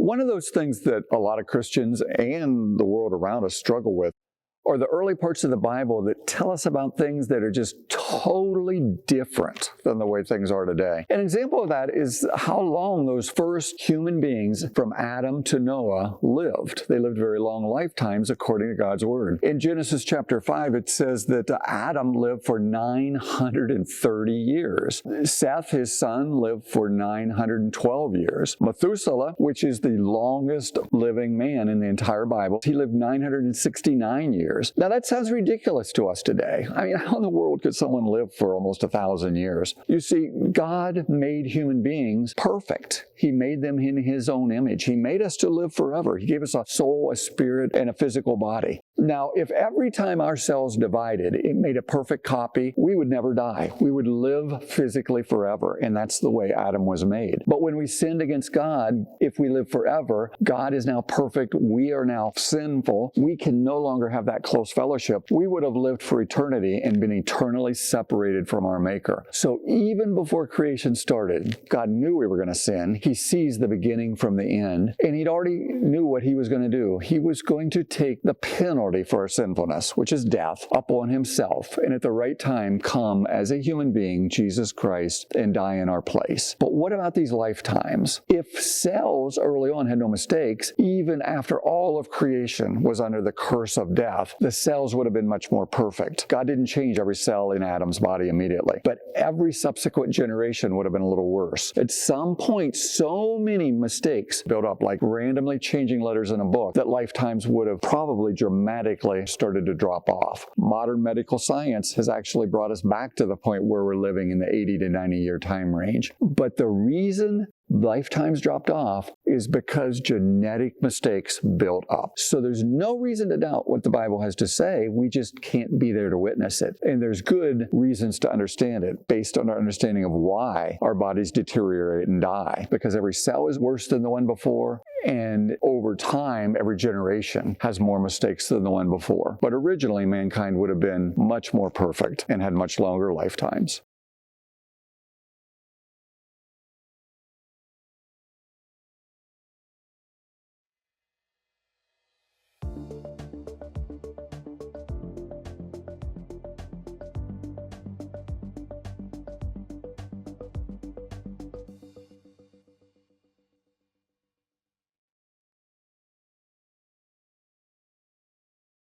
One of those things that a lot of Christians and the world around us struggle with are the early parts of the Bible that tell us about things that are just totally different than the way things are today. An example of that is how long those first human beings from Adam to Noah lived. They lived very long lifetimes according to God's Word. In Genesis chapter 5, it says that Adam lived for 930 years. Seth, his son, lived for 912 years. Methuselah, which is the longest living man in the entire Bible, he lived 969 years. Now that sounds ridiculous to us today. I mean, how in the world could someone live for almost 1,000 years? You see, God made human beings perfect. He made them in His own image. He made us to live forever. He gave us a soul, a spirit, and a physical body. Now, if every time our cells divided, it made a perfect copy, we would never die. We would live physically forever, and that's the way Adam was made. But when we sinned against God, if we live forever, God is now perfect. We are now sinful. We can no longer have that close fellowship. We would have lived for eternity and been eternally separated from our Maker. So even before creation started, God knew we were going to sin. He sees the beginning from the end, and He'd already knew what He was going to do. He was going to take the penalty for our sinfulness, which is death, upon Himself, and at the right time come as a human being, Jesus Christ, and die in our place. But what about these lifetimes? If cells early on had no mistakes, even after all of creation was under the curse of death, the cells would have been much more perfect. God didn't change every cell in Adam's body immediately, but every subsequent generation would have been a little worse. At some point, so many mistakes built up, like randomly changing letters in a book, that lifetimes would have probably dramatically started to drop off. Modern medical science has actually brought us back to the point where we're living in the 80 to 90 year time range. But the reason lifetimes dropped off is because genetic mistakes built up. So there's no reason to doubt what the Bible has to say. We just can't be there to witness it. And there's good reasons to understand it based on our understanding of why our bodies deteriorate and die. Because every cell is worse than the one before. And over time, every generation has more mistakes than the one before. But originally, mankind would have been much more perfect and had much longer lifetimes.